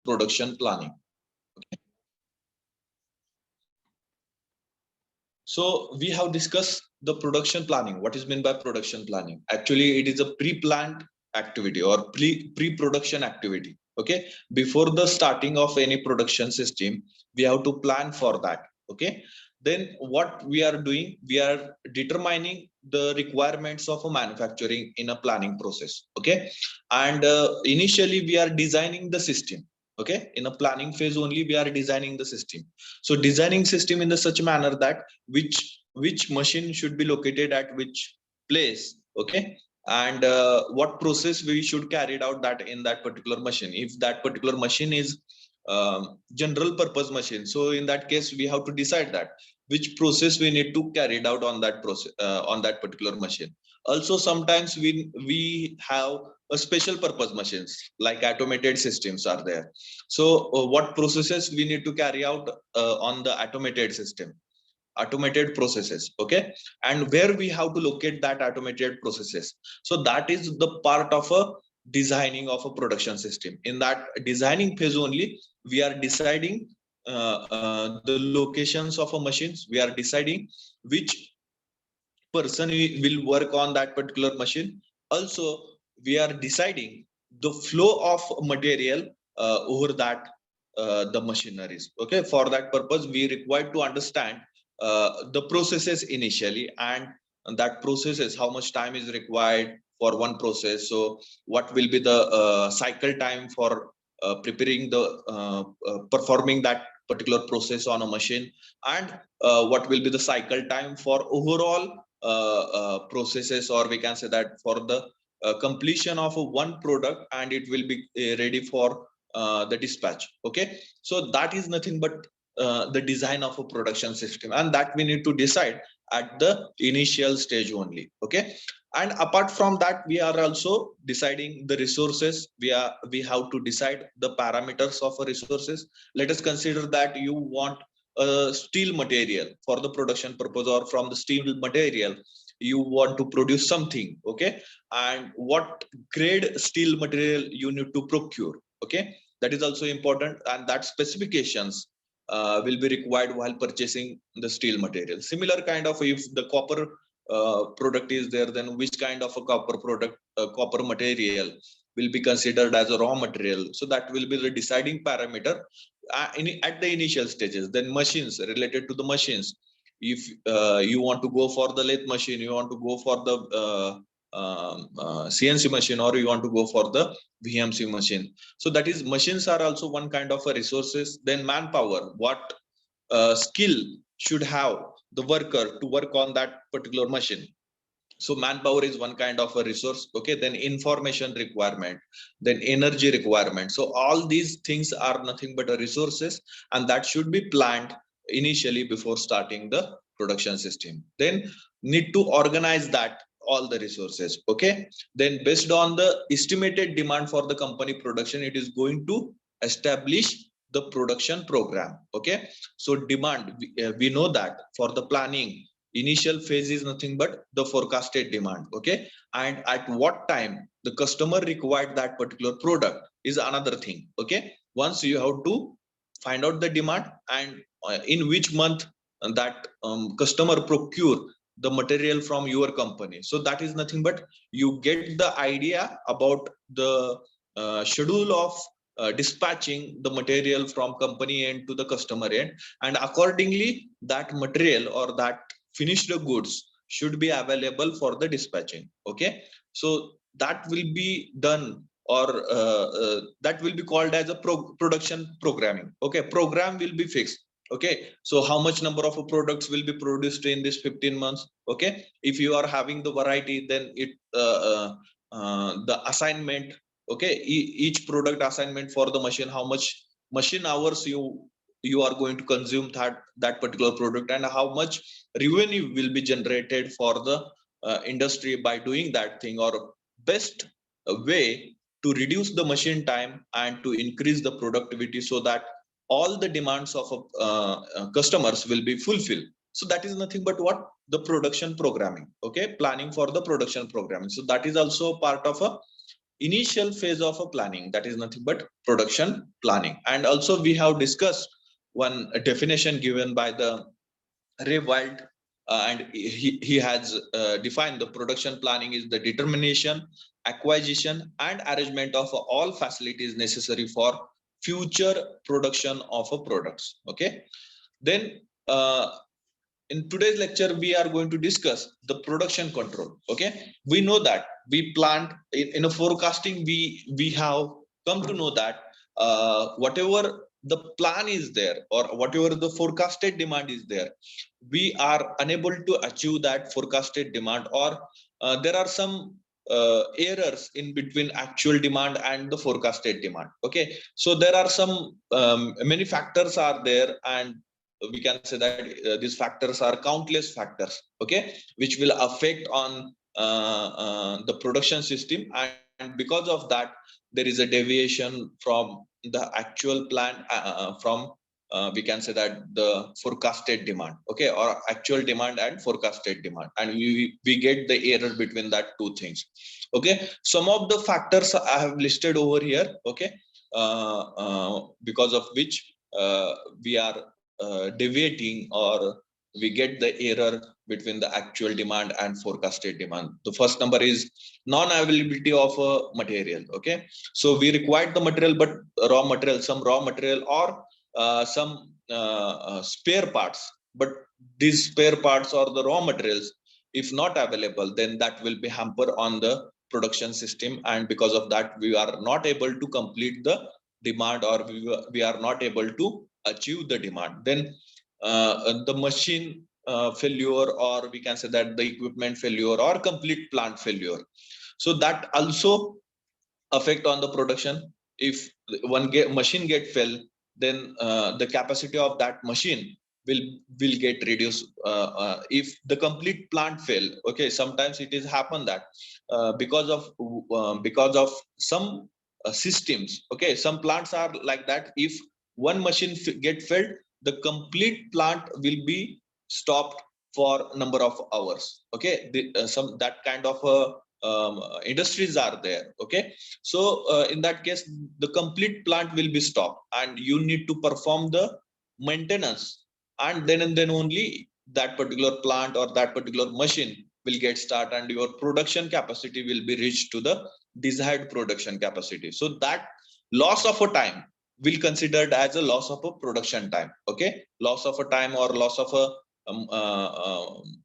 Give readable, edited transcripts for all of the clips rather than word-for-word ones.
production planning. Okay. So we have discussed the production planning. What is meant by production planning? Actually, it is a pre-planned activity or pre-production activity. Okay, before the starting of any production system, we have to plan for that. Okay, then what we are doing, we are determining the requirements of a manufacturing in a planning process. Okay, and initially we are designing the system. Okay, in a planning phase only we are designing the system. So designing system in the such manner that which machine should be located at which place. Okay, and what process we should carry out that in that particular machine. If that particular machine is general purpose machine, so in that case we have to decide that which process we need to carry out on that process on that particular machine. Also sometimes we have a special purpose machines like automated systems are there. So what processes we need to carry out on the automated system, automated processes. Okay, and where we have to locate that automated processes. So that is the part of a designing of a production system. In that designing phase only we are deciding the locations of a machines. We are deciding which person will work on that particular machine. Also we are deciding the flow of material over that the machineries. Okay, for that purpose we require to understand the processes initially, and that processes how much time is required for one process. So what will be the cycle time for preparing the performing that particular process on a machine, and what will be the cycle time for overall processes, or we can say that for the completion of one product, and it will be ready for the dispatch. Okay, so that is nothing but the design of a production system, and that we need to decide at the initial stage only. Okay, and apart from that we are also deciding the resources. We have to decide the parameters of a resources. Let us consider that you want steel material for the production purpose, or from the steel material you want to produce something. Okay, and what grade steel material you need to procure. Okay, that is also important, and that specifications will be required while purchasing the steel material. Similar kind of, if the copper product is there, then which kind of a copper product, copper material will be considered as a raw material. So that will be the deciding parameter at the initial stages. Then machines, related to the machines, if you want to go for the lathe machine, you want to go for the CNC machine, or you want to go for the VMC machine. So that is, machines are also one kind of a resources. Then manpower, what skill should have the worker to work on that particular machine. So manpower is one kind of a resource. Okay, then information requirement, then energy requirement. So all these things are nothing but a resources, and that should be planned initially before starting the production system. Then need to organize that all the resources. Okay, then based on the estimated demand for the company production, it is going to establish the production program. Okay, so demand, we know that for the planning, initial phase is nothing but the forecasted demand. Okay, and at what time the customer required that particular product is another thing. Okay, once you have to find out the demand, and in which month that customer procure the material from your company. So that is nothing but you get the idea about the schedule of dispatching the material from company end to the customer end, and accordingly that material or that finished goods should be available for the dispatching. Okay, so that will be done, or that will be called as a production programming. Okay, program will be fixed. Okay, so how much number of products will be produced in this 15 months. Okay, if you are having the variety, then it the assignment. Okay, each product assignment for the machine, how much machine hours you are going to consume that particular product, and how much revenue will be generated for the industry by doing that thing, or best way to reduce the machine time and to increase the productivity, so that all the demands of customers will be fulfilled. So that is nothing but what the production programming. Okay, planning for the production programming. So that is also part of a initial phase of a planning, that is nothing but production planning. And also we have discussed one definition given by the Ray Wild, and he has defined the production planning is the determination, acquisition, and arrangement of all facilities necessary for future production of a products. Okay, then in today's lecture we are going to discuss the production control. Okay, we know that we planned in a forecasting, we have come to know that whatever the plan is there or whatever the forecasted demand is there, we are unable to achieve that forecasted demand, or there are some errors in between actual demand and the forecasted demand. Okay, so there are some many factors are there, and we can say that these factors are countless factors, okay, which will affect on the production system, and because of that there is a deviation from the actual plan, from we can say that the forecasted demand, okay, or actual demand and forecasted demand, and we get the error between that two things. Okay, some of the factors I have listed over here. Okay, because of which we are deviating, or we get the error between the actual demand and forecasted demand. The first number is non-availability of a material. Okay, so we required the material, but some raw material or some spare parts, but these spare parts or the raw materials, if not available, then that will be hamper on the production system, and because of that we are not able to complete the demand, or we are not able to achieve the demand. Then the machine failure, or we can say that the equipment failure or complete plant failure, so that also affect on the production. If machine get fail, then the capacity of that machine will get reduced. If the complete plant fail, okay, sometimes it is happen that because of some systems, okay, some plants are like that. If one machine get failed, the complete plant will be stopped for number of hours. Okay, some that kind of industries are there. Okay, so in that case the complete plant will be stopped, and you need to perform the maintenance, and then only that particular plant or that particular machine will get start, and your production capacity will be reached to the desired production capacity. So that loss of a time will considered as a loss of a production time. Okay, loss of a time or loss of a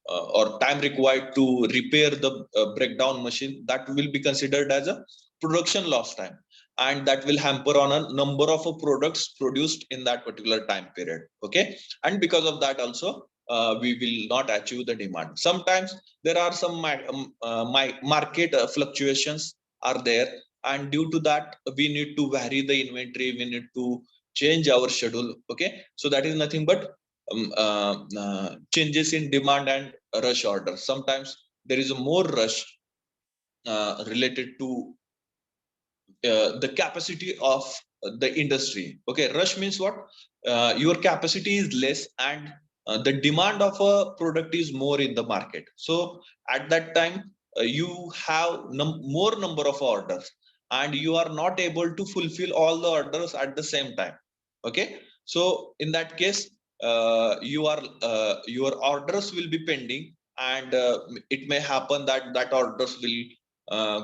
or time required to repair the breakdown machine, that will be considered as a production loss time, and that will hamper on a number of products produced in that particular time period. Okay, and because of that also we will not achieve the demand. Sometimes there are some market fluctuations are there, and due to that we need to vary the inventory, we need to change our schedule. Okay, so that is nothing but changes in demand and rush order. Sometimes there is a more rush related to the capacity of the industry. Okay, rush means what? Your capacity is less, and the demand of a product is more in the market. So at that time you have more number of orders, and you are not able to fulfill all the orders at the same time. Okay, so in that case your orders will be pending, and it may happen that that orders will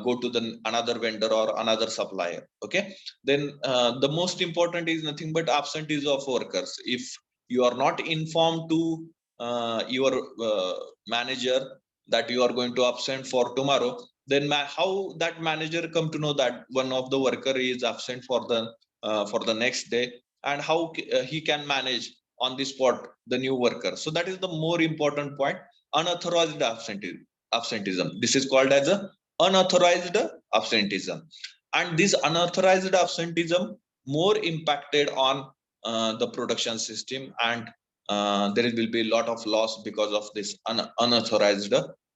go to the another vendor or another supplier. Okay, then the most important is nothing but absentees of workers. If you are not informed to your manager that you are going to absent for tomorrow, then how that manager come to know that one of the worker is absent for the next day, and how he can manage on the spot the new worker? So that is the more important point. Unauthorized absenteeism, this is called as a unauthorized absenteeism, and this unauthorized absenteeism more impacted on the production system, and there will be a lot of loss because of this unauthorized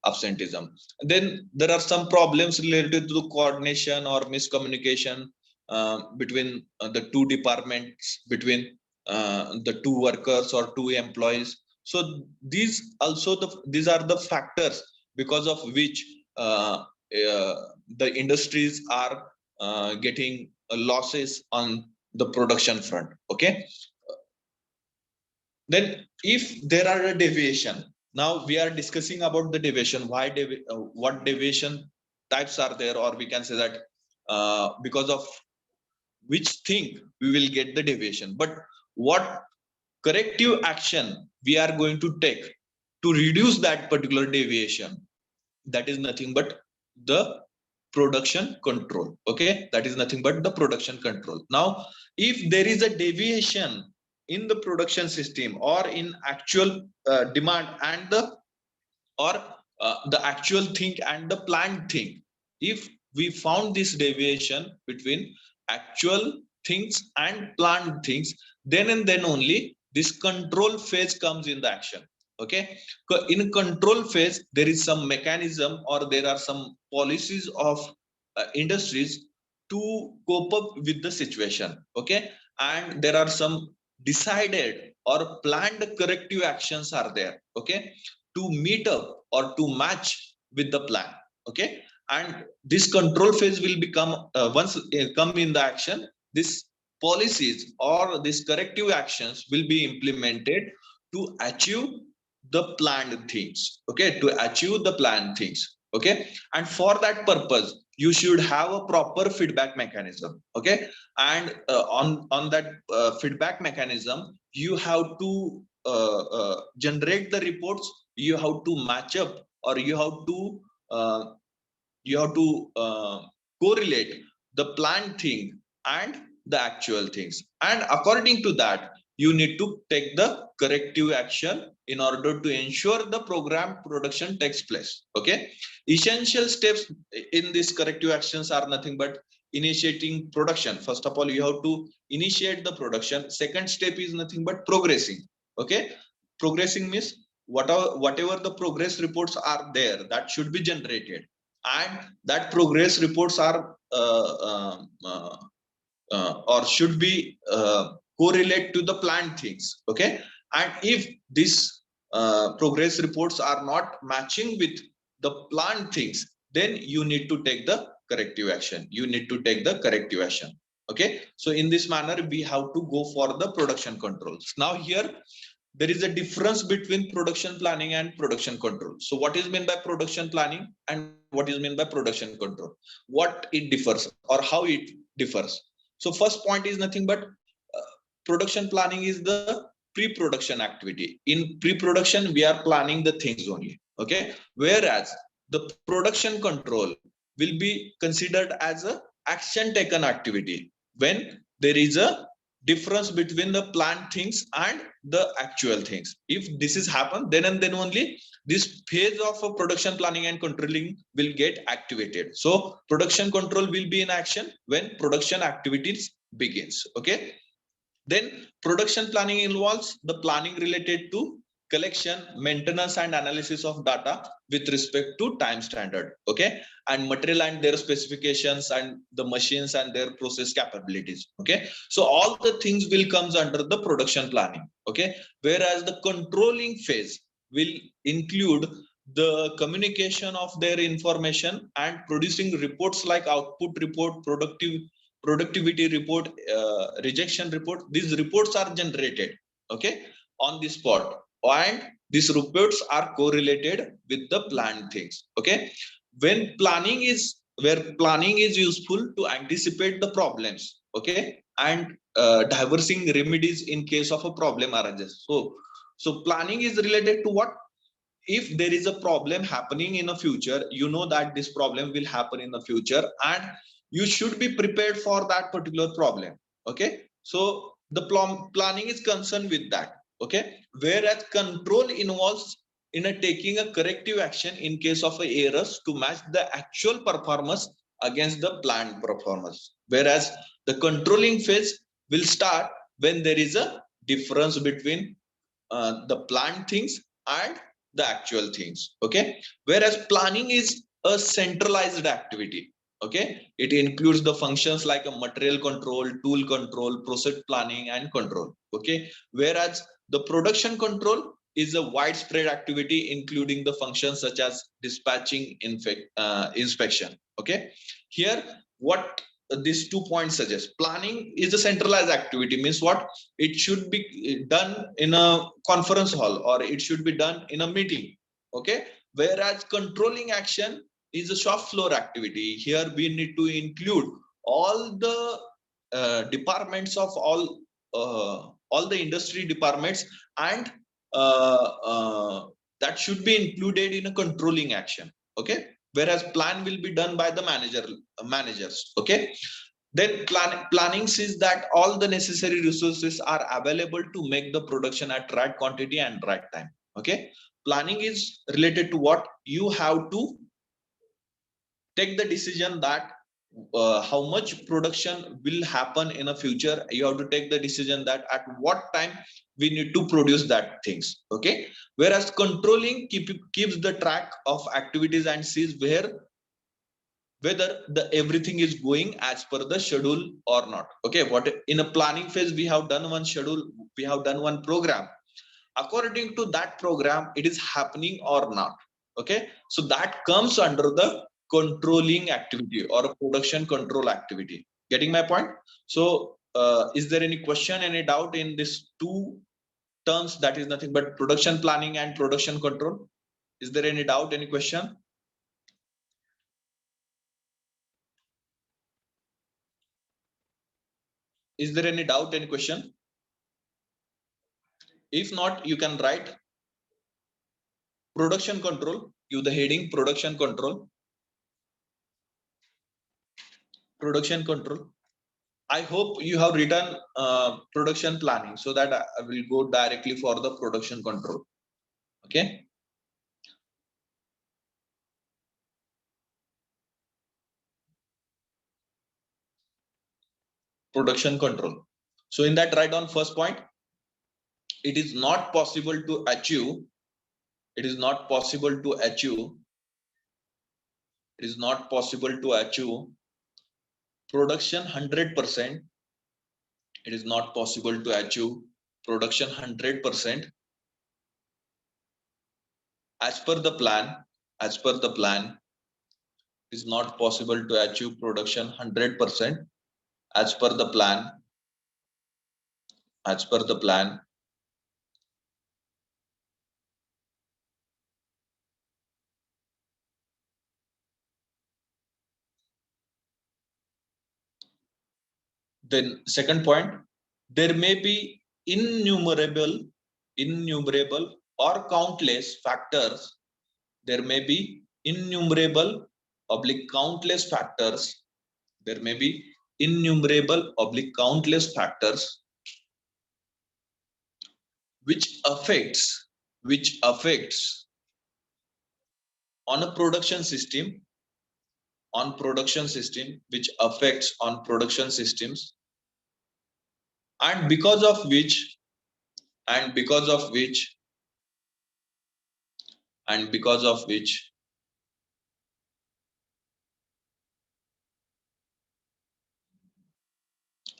absenteeism. Then there are some problems related to coordination or miscommunication between the two departments, between the two workers or two employees. So these are the factors because of which the industries are getting losses on the production front. Okay, then if there are a deviation, now we are discussing about the deviation, why what deviation types are there, or we can say that because of which thing we will get the deviation, but what corrective action we are going to take to reduce that particular deviation, that is nothing but the production control. Okay, that is nothing but the production control. Now if there is a deviation in the production system or in actual demand and the actual thing and the planned thing, if we found this deviation between actual things and planned things, then and then only this control phase comes in the action. Okay, in control phase there is some mechanism or there are some policies of industries to cope up with the situation. Okay, and there are some decided or planned corrective actions are there. Okay, to meet up or to match with the plan. Okay, and this control phase will become once come in the action, this policies or these corrective actions will be implemented to achieve the planned things. Okay, to achieve the planned things. Okay, and for that purpose you should have a proper feedback mechanism. Okay, and on that feedback mechanism you have to generate the reports, you have to match up, or uh, you have to correlate the planned thing and the actual things, and according to that you need to take the corrective action in order to ensure the program production takes place. Okay, essential steps in these corrective actions are nothing but initiating production. First of all you have to initiate the production. Second step is nothing but progressing. Okay, progressing means whatever the progress reports are there, that should be generated, and that progress reports are or should be correlate to the planned things. Okay, and if these progress reports are not matching with the planned things, then you need to take the corrective action. You need to take the corrective action. Okay, so in this manner we have to go for the production controls. Now here there is a difference between production planning and production control. So what is meant by production planning and what is meant by production control, what it differs or how it differs. So first point is nothing but production planning is the pre-production activity. In pre-production we are planning the things only. Okay, whereas the production control will be considered as a action taken activity when there is a difference between the planned things and the actual things. If this is happen, then and then only this phase of production planning and controlling will get activated. So production control will be in action when production activities begins. Okay, then production planning involves the planning related to collection, maintenance and analysis of data with respect to time standard. Okay, and material and their specifications and the machines and their process capabilities. Okay, so all the things will comes under the production planning. Okay, whereas the controlling phase will include the communication of their information and producing reports like output report, productivity report, rejection report. These reports are generated, okay, on the spot, and these reports are correlated with the planned things. Okay, when planning is where planning is useful to anticipate the problems. Okay, and diversing remedies in case of a problem arises. So planning is related to what? If there is a problem happening in the future, you know that this problem will happen in the future and you should be prepared for that particular problem. Okay, so the planning is concerned with that. Okay, whereas control involves in a taking a corrective action in case of a errors to match the actual performance against the planned performance, whereas the controlling phase will start when there is a difference between the planned things and the actual things. Okay, whereas planning is a centralized activity. Okay, it includes the functions like a material control, tool control, process planning and control. Okay, whereas the production control is a widespread activity including the functions such as dispatching, inspection. Okay, here what these 2 points suggest: planning is a centralized activity, means what, it should be done in a conference hall or it should be done in a meeting. Okay, whereas controlling action is a shop floor activity. Here we need to include all the departments of all the industry departments, and that should be included in a controlling action. Okay, whereas plan will be done by the managers. Okay, then planning says that all the necessary resources are available to make the production at right quantity and right time. Okay, planning is related to what you have to take the decision that how much production will happen in a future. You have to take the decision that at what time we need to produce that things. Okay, whereas controlling keeps the track of activities and sees whether the everything is going as per the schedule or not. Okay, what in a planning phase we have done one schedule, we have done one program. According to that program, it is happening or not. Okay, so that comes under the controlling activity or a production control activity. Getting my point? So is there any question, any doubt in these two terms, that is nothing but production planning and production control? Is there any doubt, any question? Is there any doubt, any question? If not, you can write production control, give the heading production control. Production control. I hope you have written production planning, so that I will go directly for the production control. Okay. Production control. So in that, write on first point. It is not possible to achieve. It is not possible to achieve. It is not possible to achieve production 100%. It is not possible to achieve production 100% as per the plan. As per the plan, it is not possible to achieve production 100% as per the plan. As per the plan. Then second point, there may be innumerable or countless factors. There may be innumerable oblique countless factors. There may be innumerable oblique countless factors which affects on a production system, which affects on production systems, and because of which and because of which and because of which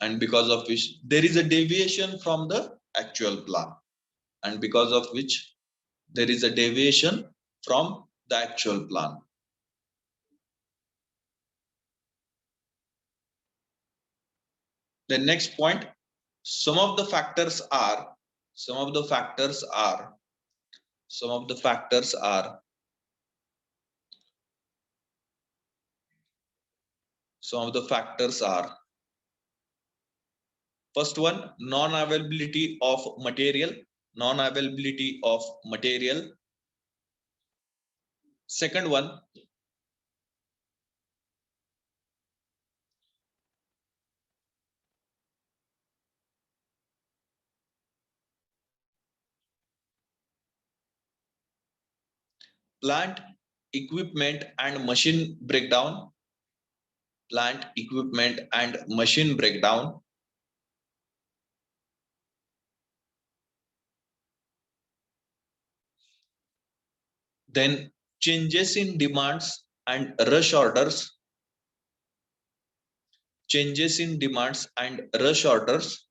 and because of which there is a deviation from the actual plan, and because of which there is a deviation from the actual plan. The next point, some of the factors are some of the factors are some of the factors are some of the factors are first one, non-availability of material. Non-availability of material. Second one, plant equipment and machine breakdown. Plant equipment and machine breakdown. Then changes in demands and rush orders. Changes in demands and rush orders.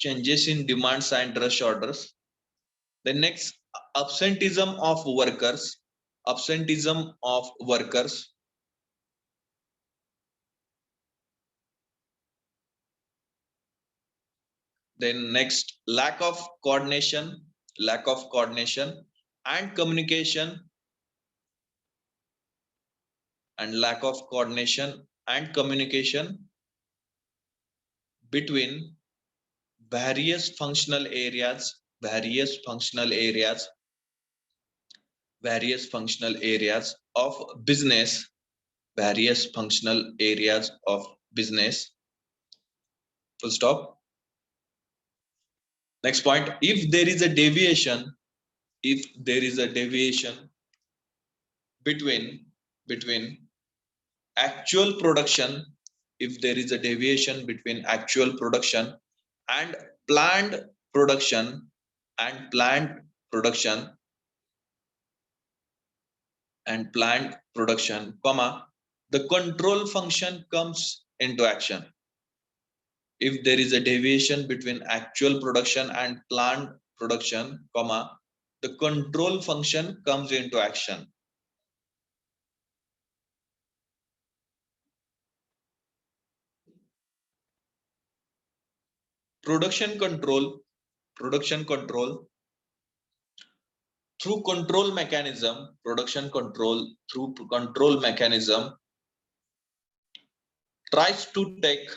changes in demands and rush orders. The next, absenteeism of workers. Absenteeism of workers. Then next, lack of coordination and communication, between various functional areas, of business, full stop. Next point, if there is a deviation between actual production, and planned production and planned production, comma, the control function comes into action. If there is a deviation between actual production and planned production, comma, the control function comes into action. Production control through control mechanism, tries to take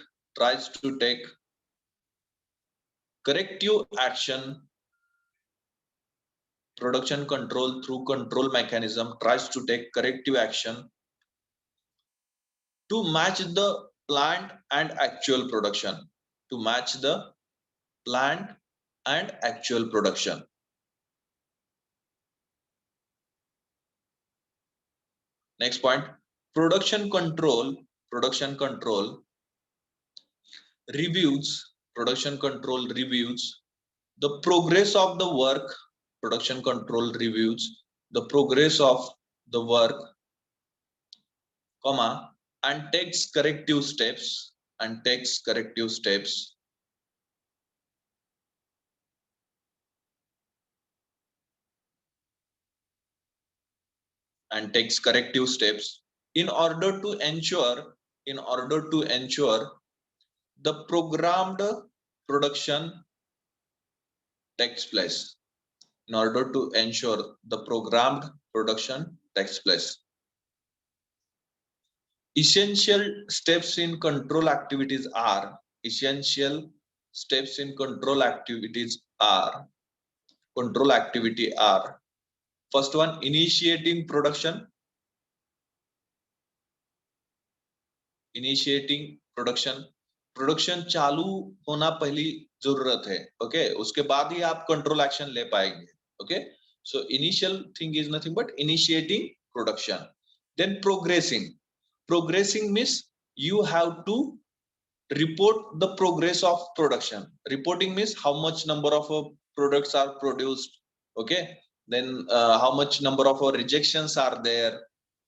corrective action. Production control through control mechanism tries to take corrective action to match the planned and actual production. Next point, production control reviews the progress of the work. Production control reviews the progress of the work, comma, and takes corrective steps in order to ensure the programmed production takes place. Essential steps in control activities are first one, initiating production. Production चालू होना पहली जरूरत है. Okay, उसके बाद ही आप control action ले पाएंगे. Okay, so initial thing is nothing but initiating production. Then progressing means you have to report the progress of production. Reporting means how much number of products are produced. Okay, then how much number of rejections are there.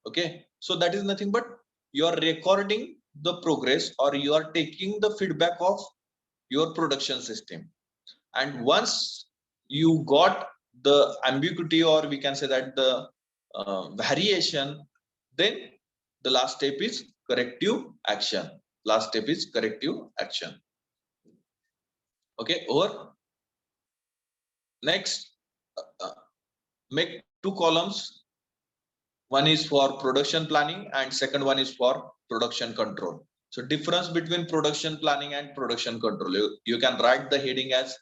Okay, so that is nothing but you are recording the progress, or you are taking the feedback of your production system. And once you got the ambiguity, or we can say that the variation, then the last step is corrective action. Okay, over. Next, make two columns. One is for production planning and second one is for production control. So difference between production planning and production control, you can write the heading as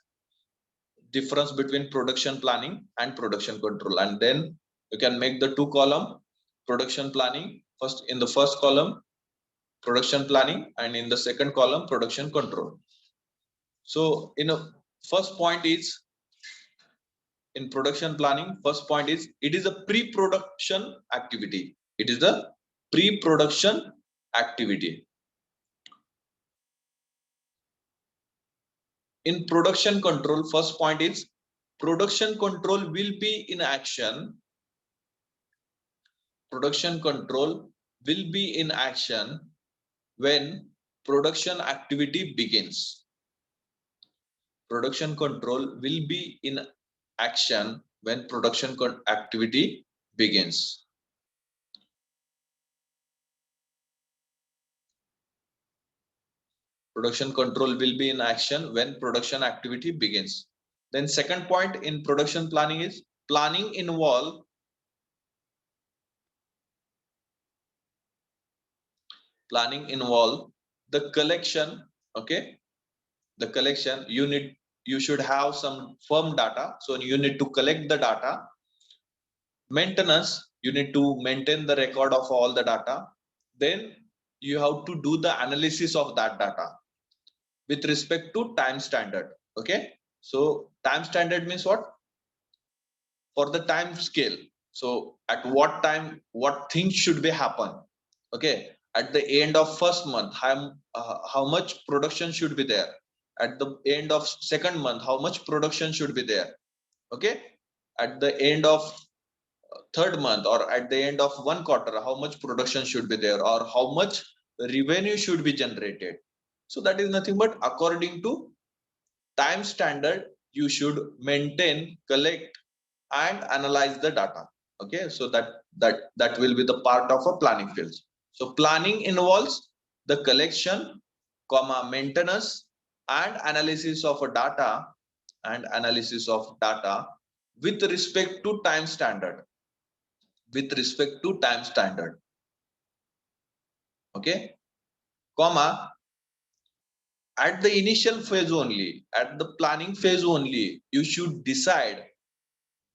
difference between production planning and production control, and then you can make the two column production planning. First, in the first column production planning, and in the second column production control. So first point is, in production planning, first point is, it is a pre-production activity. In production control, first point is, production control will be in action. When production activity begins. Production control will be in action when production activity begins. Production control will be in action when production activity begins. Then second point in production planning is planning involve the collection, okay, the collection. You should have some firm data, so you need to collect the data. Maintenance, you need to maintain the record of all the data. Then you have to do the analysis of that data with respect to time standard. Okay, so time standard means what? For the time scale, so at what time what things should be happen. Okay, at the end of first month, how much production should be there. At the end of second month, how much production should be there. Okay, at the end of third month or at the end of one quarter, how much production should be there or how much revenue should be generated. So that is nothing but according to time standard, you should maintain, collect and analyze the data. Okay, so that will be the part of a planning field. So planning involves the collection, comma, maintenance and analysis of a data with respect to time standard. Okay, comma, at the initial phase only, at the planning phase only, you should decide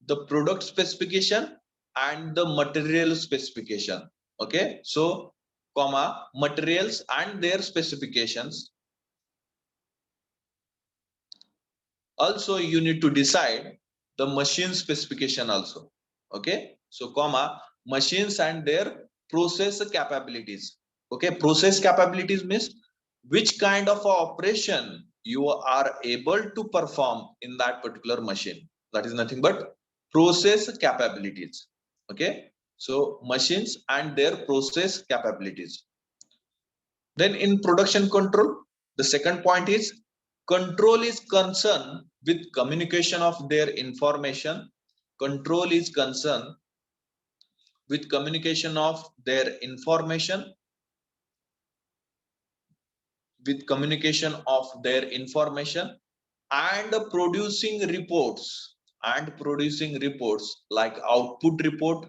the product specification and the material specification. Okay, so comma, materials and their specifications. Also you need to decide the machine specification also. Okay, so comma, machines and their process capabilities. Okay, process capabilities means which kind of operation you are able to perform in that particular machine. That is nothing but process capabilities. Okay, so machines and their process capabilities. Then in production control, the second point is control is concerned with communication of their information. Control is concerned with communication of their information, and producing reports like output report.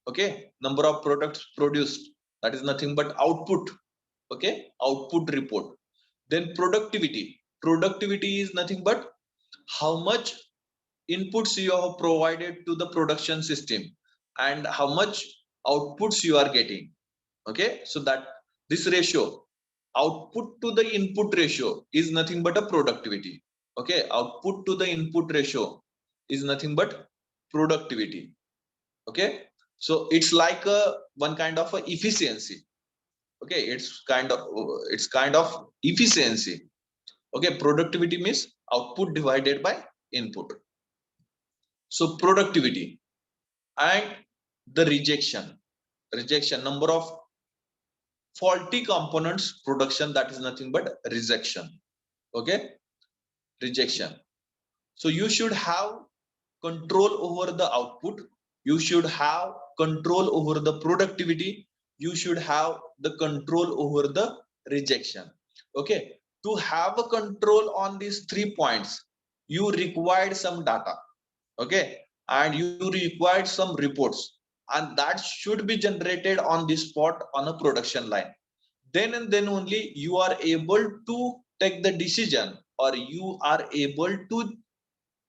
Okay, number of products produced, that is nothing but output. Okay, output report. Then productivity is nothing but how much inputs you have provided to the production system and how much outputs you are getting. Okay, so that this ratio, output to the input ratio, is nothing but a productivity. Okay, output to the input ratio is nothing but productivity. Okay, so it's like a one kind of a efficiency. Okay, it's kind of efficiency. Okay, productivity means output divided by input. So productivity and the rejection, number of faulty components production, that is nothing but rejection. Okay, rejection. So you should have control over the output, you should have control over the productivity, you should have the control over the rejection. Okay, to have a control on these 3 points, you required some data. Okay, and you required some reports, and that should be generated on the spot on a production line. Then and then only you are able to take the decision, or you are able to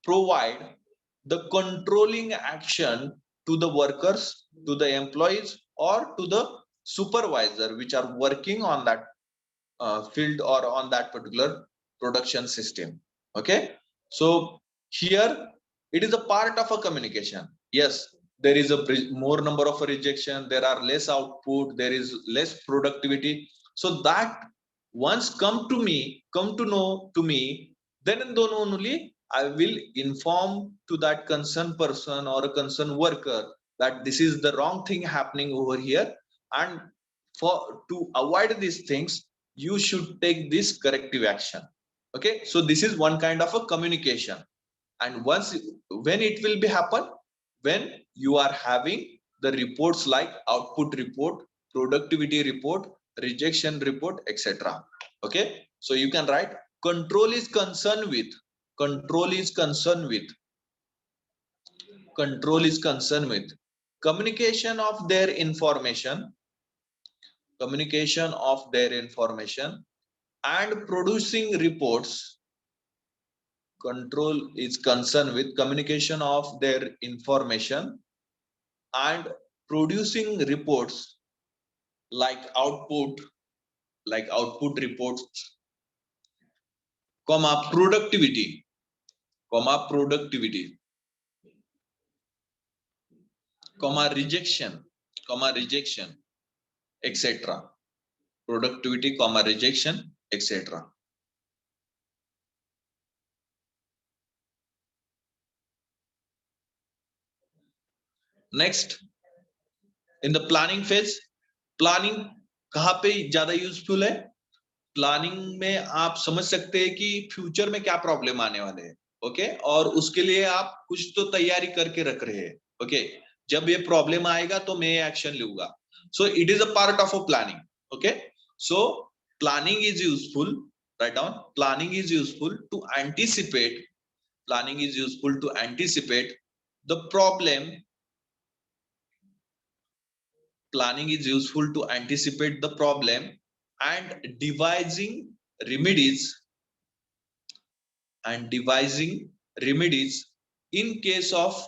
provide the controlling action to the workers, to the employees, or to the supervisor which are working on that field or on that particular production system. Okay, so here it is a part of a communication. Yes, there is a more number of a rejection, there are less output, there is less productivity. So that once come to know to me, then and then only I will inform to that concerned person or a concerned worker that this is the wrong thing happening over here, and for to avoid these things you should take this corrective action. Okay, so this is one kind of a communication. And when it will be happen, when you are having the reports like output report, productivity report, rejection report, etc. Okay, so you can write control is concerned with, control is concerned with, control is concerned with communication of their information, communication of their information and producing reports. Control is concerned with communication of their information and producing reports like output reports, comma productivity, comma productivity, comma rejection, etc. Productivity, comma rejection, etc. Next, in the planning phase, planning कहाँ पे ज्यादा useful है? Planning में आप समझ सकते हैं कि फ्यूचर में क्या प्रॉब्लम आने वाले हैं, ओके, और उसके लिए आप कुछ तो तैयारी करके रख रहे हैं, ओके, जब ये प्रॉब्लम आएगा तो मैं एक्शन लूंगा. So it is a part of a planning. Okay, so planning is useful, right down, planning is useful to anticipate, planning is useful to anticipate the problem, planning is useful to anticipate the problem and devising remedies, and devising remedies in case of,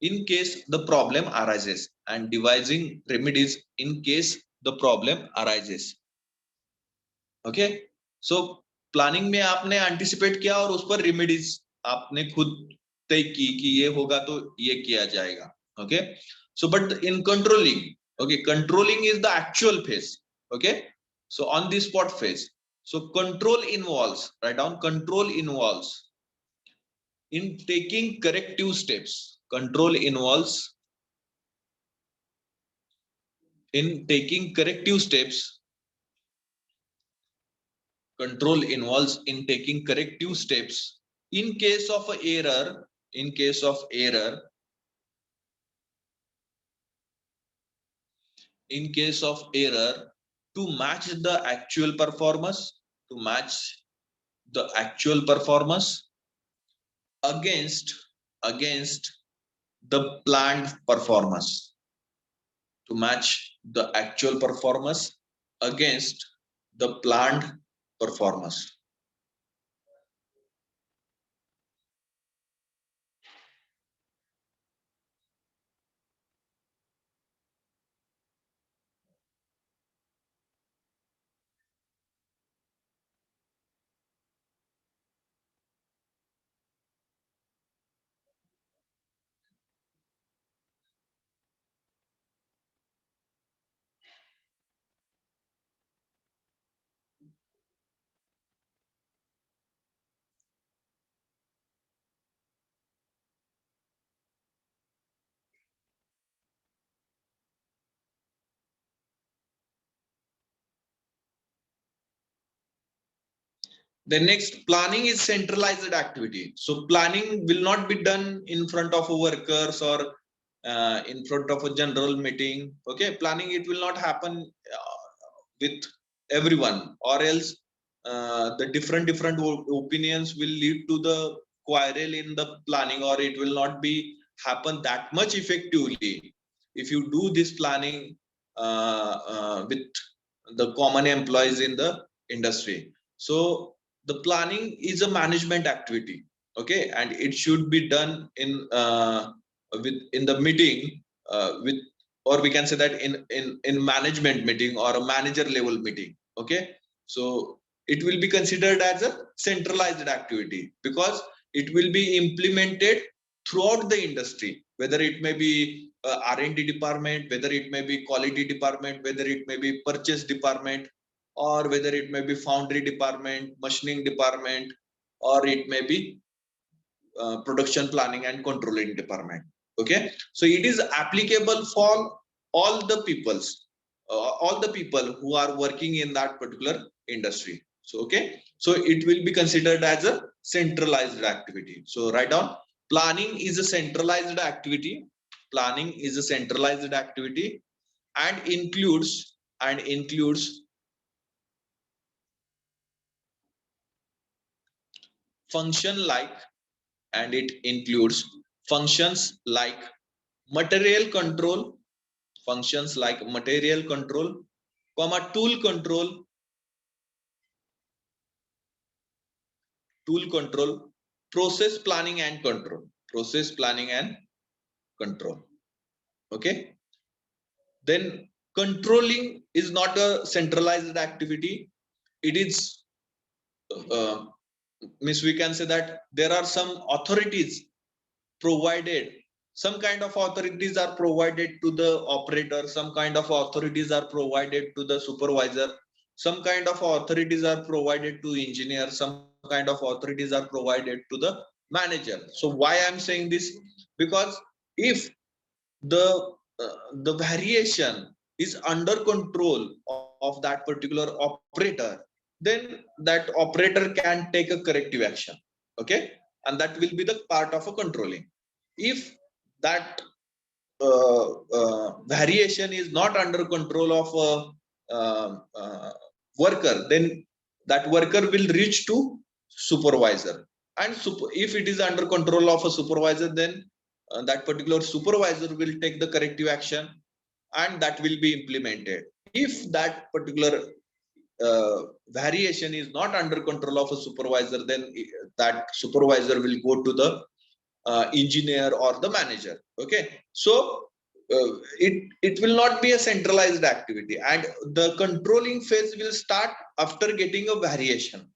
in case the problem arises, and devising remedies in case the problem arises. Okay, so planning में आपने anticipate किया और उस पर remedies आपने खुद तय की कि ये होगा तो ये किया जाएगा. Okay, so but in controlling, okay, controlling is the actual phase. Okay, so on the spot phase, so control involves, write down, control involves in taking corrective steps, control involves in taking corrective steps, control involves in taking corrective steps in case of error, in case of error, in case of error, to match the actual performance, to match the actual performance against the planned performance, to match the actual performance against the planned performance. The next, planning is centralized activity. So planning will not be done in front of workers or in front of a general meeting. Okay, planning, it will not happen with everyone, or else the different opinions will lead to the quarrel in the planning, or it will not be happen that much effectively if you do this planning with the common employees in the industry. So the planning is a management activity, okay, and it should be done in with in the meeting with, or we can say that in management meeting or a manager level meeting. Okay, so it will be considered as a centralized activity because it will be implemented throughout the industry, whether it may be R&D department, whether it may be quality department, whether it may be purchase department, or whether it may be foundry department, machining department, or it may be production planning and controlling department. Okay, so it is applicable for all the peoples, all the people who are working in that particular industry. So okay, so it will be considered as a centralized activity. So write down, planning is a centralized activity. Planning is a centralized activity and includes function like, and it includes functions like material control, functions like material control, comma tool control, process planning and control, process planning and control. Okay, then controlling is not a centralized activity. It is uh, means we can say that there are some authorities provided, some kind of authorities are provided to the operator, some kind of authorities are provided to the supervisor, some kind of authorities are provided to engineer, some kind of authorities are provided to the manager. So why I'm saying this, because if the the variation is under control of that particular operator, then that operator can take a corrective action. Okay, and that will be the part of a controlling. If that variation is not under control of a worker, then that worker will reach to supervisor, and if it is under control of a supervisor, then that particular supervisor will take the corrective action and that will be implemented. If that particular variation is not under control of a supervisor, then that supervisor will go to the engineer or the manager. Okay, so it will not be a centralized activity, and the controlling phase will start after getting a variation.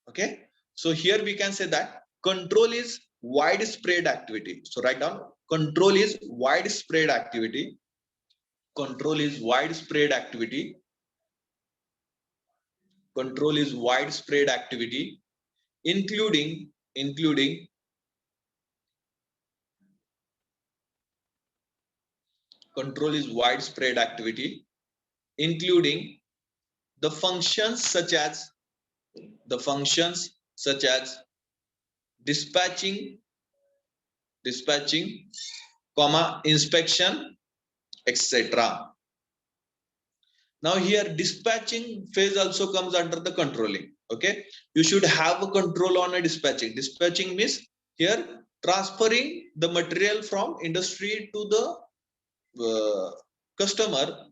Okay, so here we can say that control is widespread activity. So write down, control is widespread activity. Control is widespread activity. Control is widespread activity, including control is widespread activity, including the functions such as dispatching, comma inspection, etc. Now here dispatching phase also comes under the controlling. Okay, you should have a control on a dispatching. Dispatching means here transferring the material from industry to the customer,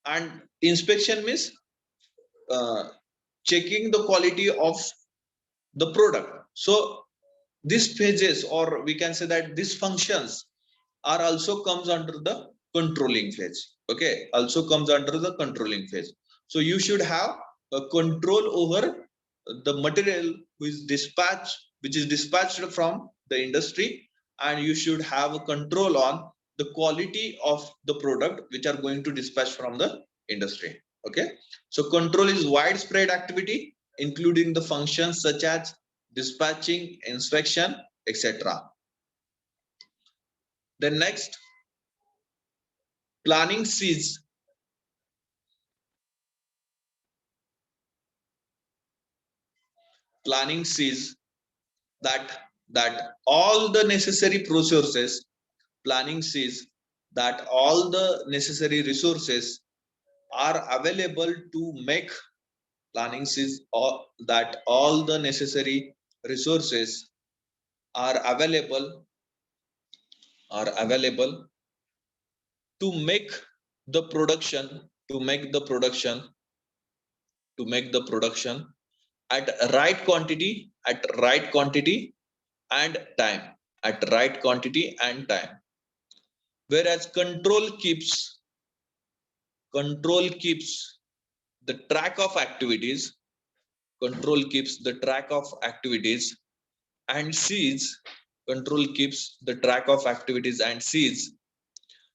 and inspection means checking the quality of the product. So these phases, or we can say that these functions are also comes under the controlling phase. Okay, also comes under the controlling phase. So you should have a control over the material which is dispatched from the industry, and you should have a control on the quality of the product which are going to dispatch from the industry. Okay, so control is widespread activity, including the functions such as dispatching, inspection, etc. Then next, planning sees that all the necessary resources, planning sees that all the necessary resources are available to make, planning sees that all the necessary resources are available to make the production, to make the production at right quantity, and time, at right quantity and time. Whereas control keeps the track of activities, and sees, control keeps the track of activities and sees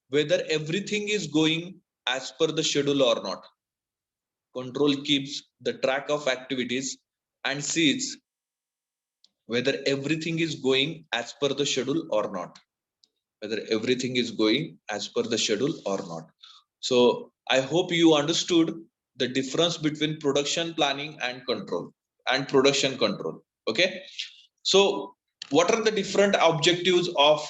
whether everything is going as per the schedule or not. Control keeps the track of activities and sees whether everything is going as per the schedule or not. Whether everything is going as per the schedule or not. So I hope you understood the difference between production planning and control. and production control. Okay, so what are the different objectives of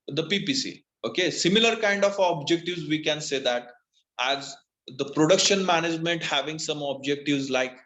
the PPC? Okay, similar kind of objectives we can say that as the production management having some objectives like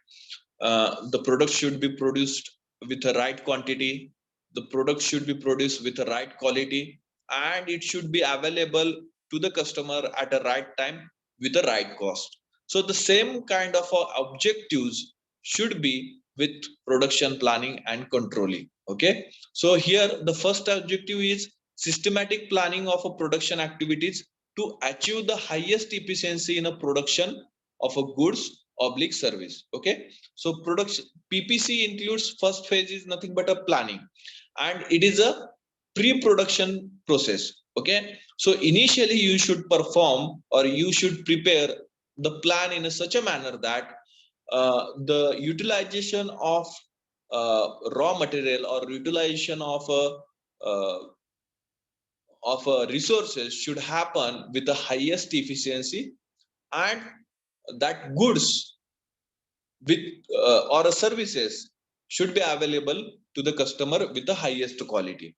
the product should be produced with the right quantity, the product should be produced with the right quality, and it should be available to the customer at the right time with the right cost. So the same kind of objectives should be with production planning and controlling. Okay, so here the first objective is systematic planning of a production activities to achieve the highest efficiency in a production of a goods oblique service. Okay, so production PPC includes first phase is nothing but a planning, and it is a pre-production process. Okay, so initially you should perform or you should prepare the plan in such a manner that the utilization of raw material or utilization uh, of resources should happen with the highest efficiency, and that goods with or services should be available to the customer with the highest quality.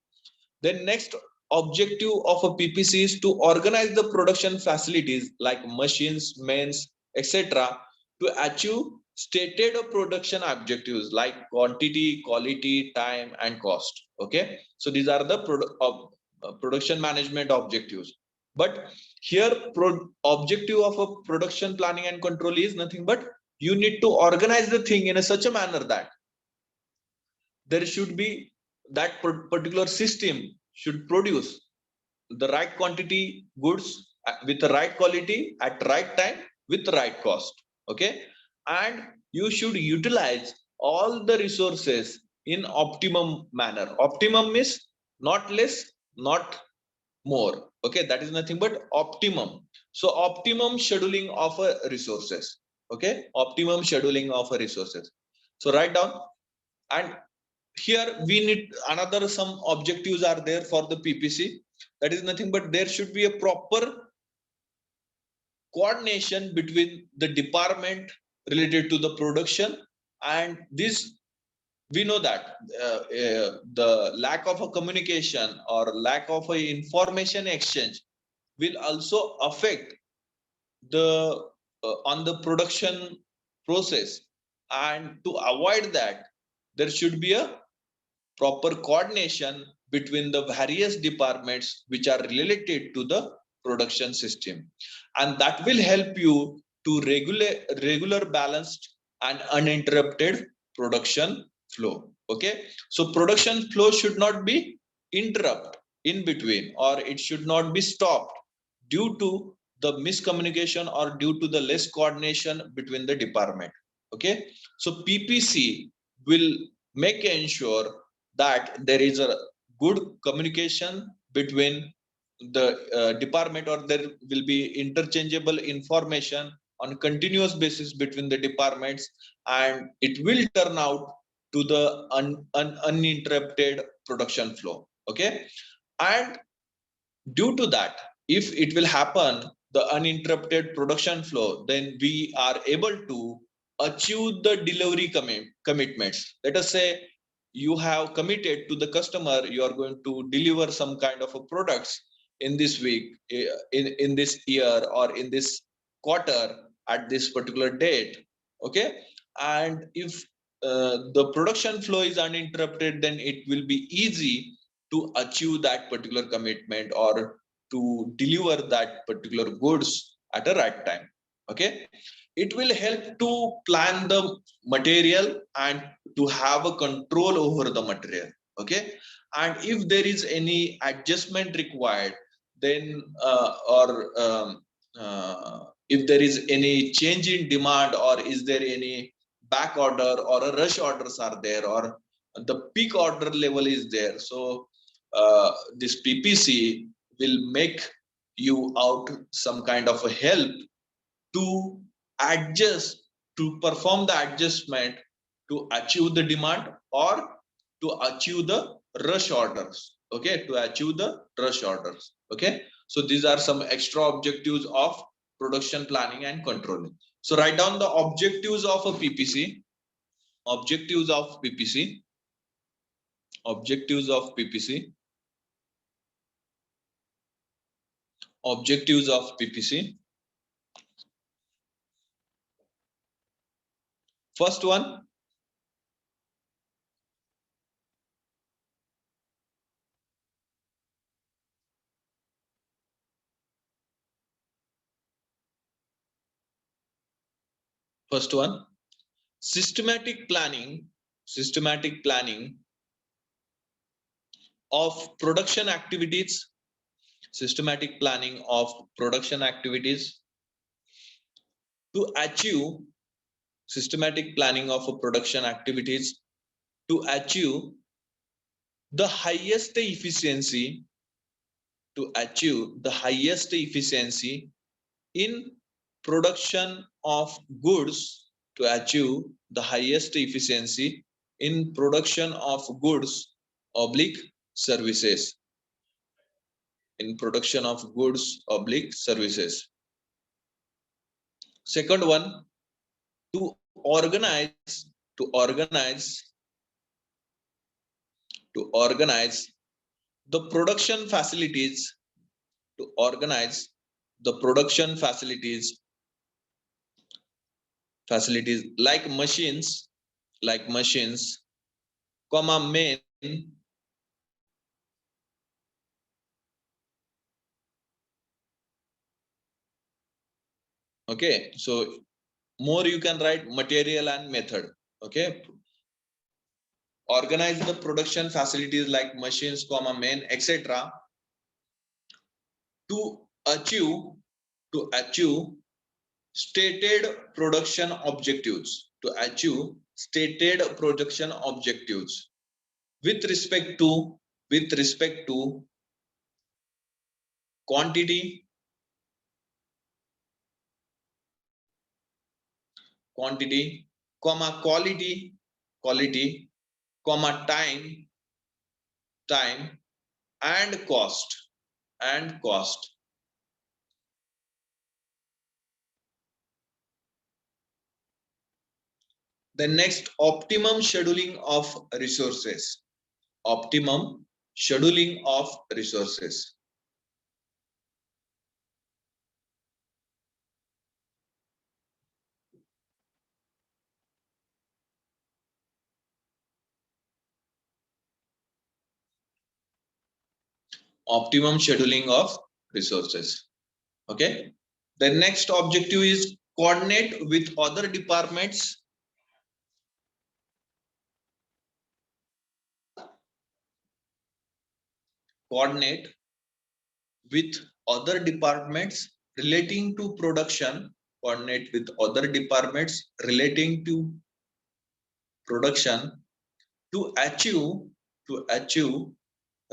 Then next objective of a PPC is to organize the production facilities like machines, mains, etc. to achieve stated production objectives like quantity, quality, time, and cost. Okay, so these are the production management objectives. But here objective of a production planning and control is nothing but you need to organize the thing in such a manner that there should be that particular system should produce the right quantity goods with the right quality at right time with the right cost. Okay, and you should utilize all the resources in optimum manner. Optimum is not less, not more. Okay, that is nothing but optimum. So optimum scheduling of a resources. Okay, optimum scheduling of a resources. So write down. And here we need another some objectives are there for the PPC. That is nothing but there should be a proper coordination between the department related to the production, and this we know that the lack of a communication or lack of a information exchange will also affect the on the production process, and to avoid that there should be a proper coordination between the various departments which are related to the production system, and that will help you to regulate regular balanced and uninterrupted production flow. Okay, so production flow should not be interrupt in between, or it should not be stopped due to the miscommunication or due to the less coordination between the department. Okay, so PPC will make ensure that there is a good communication between the department, or there will be interchangeable information on continuous basis between the departments, and it will turn out to the uninterrupted production flow. Okay, and due to that, if it will happen the uninterrupted production flow, then we are able to achieve the delivery commitments. Let us say you have committed to the customer you are going to deliver some kind of a products in this week, in this year, or in this quarter at this particular date. Okay, and if the production flow is uninterrupted, then it will be easy to achieve that particular commitment or to deliver that particular goods at a right time. Okay, it will help to plan the material and to have a control over the material. Okay, and if there is any adjustment required, then if there is any change in demand, or is there any back order or a rush orders are there, or the peak order level is there, so this PPC will make you out some kind of a help to adjust, to perform the adjustment to achieve the demand or to achieve the rush orders. Okay, to achieve the rush orders. Okay, so these are some extra objectives of production planning and controlling. So write down the objectives of a PPC. Objectives of PPC. Objectives of PPC. Objectives of PPC. First one, systematic planning of production activities. Systematic planning of production activities to achieve systematic planning of production activities to achieve the highest efficiency in production of goods, to achieve the highest efficiency in production of goods oblique services, in production of goods oblique services. Second one, to organize the production facilities, to organize the production facilities like machines, comma main, okay. So more you can write material and method, okay. Organize the production facilities like machines, comma main, etc. to achieve stated production objectives, with respect to quantity, comma quality, comma time and cost. The next, optimum scheduling of resources. Optimum scheduling of resources. Optimum scheduling of resources. Okay. The next objective is coordinate with other departments. Coordinate with other departments relating to production. Coordinate with other departments relating to production to achieve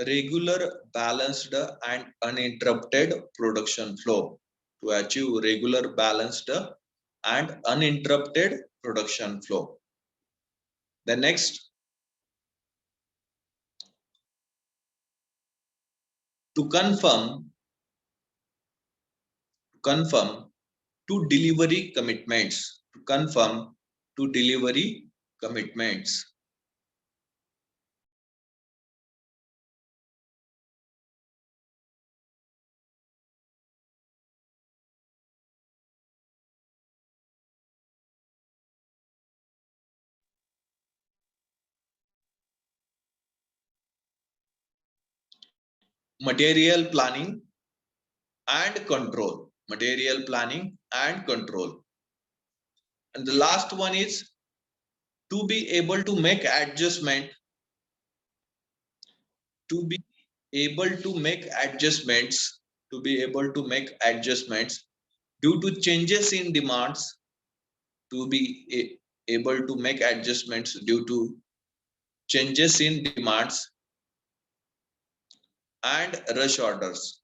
regular, balanced and uninterrupted production flow. To achieve regular, balanced and uninterrupted production flow. The next, to confirm to delivery commitments. Material planning and control. And the last one is to be able to make adjustment. To be able to make adjustments. Due to changes in demands. To be able to make adjustments due to changes in demands and rush orders.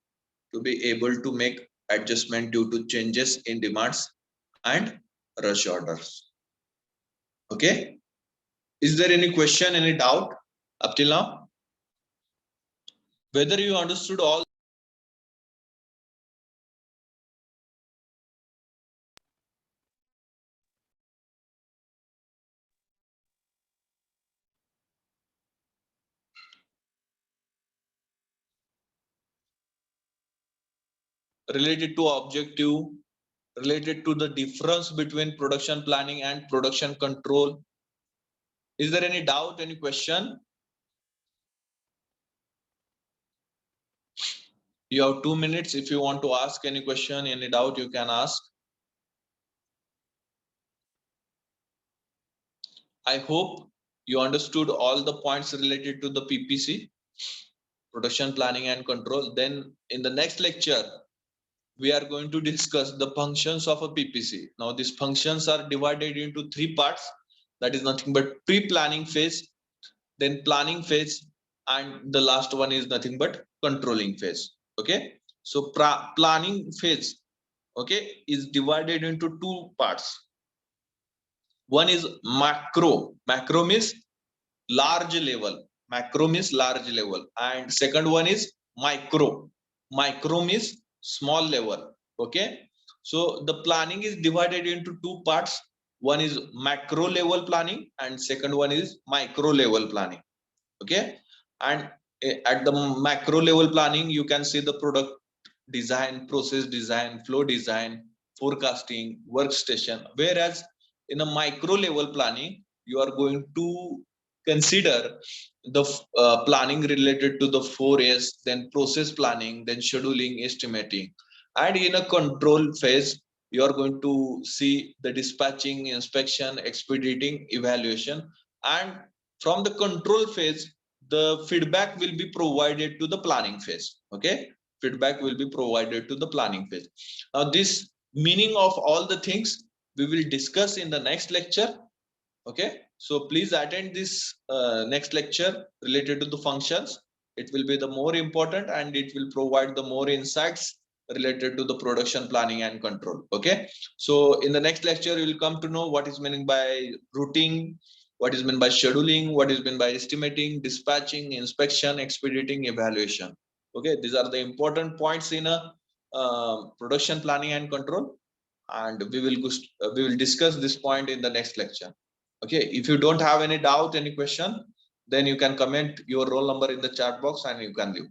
To be able to make adjustment due to changes in demands and rush orders. Okay. Is there any question, any doubt up till now? Whether you understood all? related to objective, related to the difference between production planning and production control? Is there any doubt, any question? You have 2 minutes. If you want to ask any question, any doubt, you can ask. I hope you understood all the points related to the PPC, production planning and control. Then in the next lecture, we are going to discuss the functions of a PPC. Now these functions are divided into 3 parts. That is nothing but pre-planning phase, then planning phase, and the last one is nothing but controlling phase. Okay, so planning phase, okay, is divided into 2 parts. One is macro. Macro means large level. Macro means large level. And second one is micro. Micro means small level. Okay. So the planning is divided into 2 parts. One is macro level planning and second one is micro level planning. Okay. And at the macro level planning, you can see the product design, process design, flow design, forecasting, workstation. Whereas in a micro level planning, you are going to consider the planning related to the 4S, then process planning, then scheduling, estimating. And in a control phase, you are going to see the dispatching, inspection, expediting, evaluation. And from the control phase, the feedback will be provided to the planning phase. Okay, feedback will be provided to the planning phase. Now this meaning of all the things we will discuss in the next lecture. Okay, so please attend this next lecture related to the functions. It will be the more important and it will provide the more insights related to the production planning and control. Okay, so in the next lecture you will come to know what is meaning by routing, what is meant by scheduling, what is meant by estimating, dispatching, inspection, expediting, evaluation. Okay, these are the important points in a production planning and control, and we will discuss this point in the next lecture. Okay, if you don't have any doubt, any question, then you can comment your roll number in the chat box and you can leave.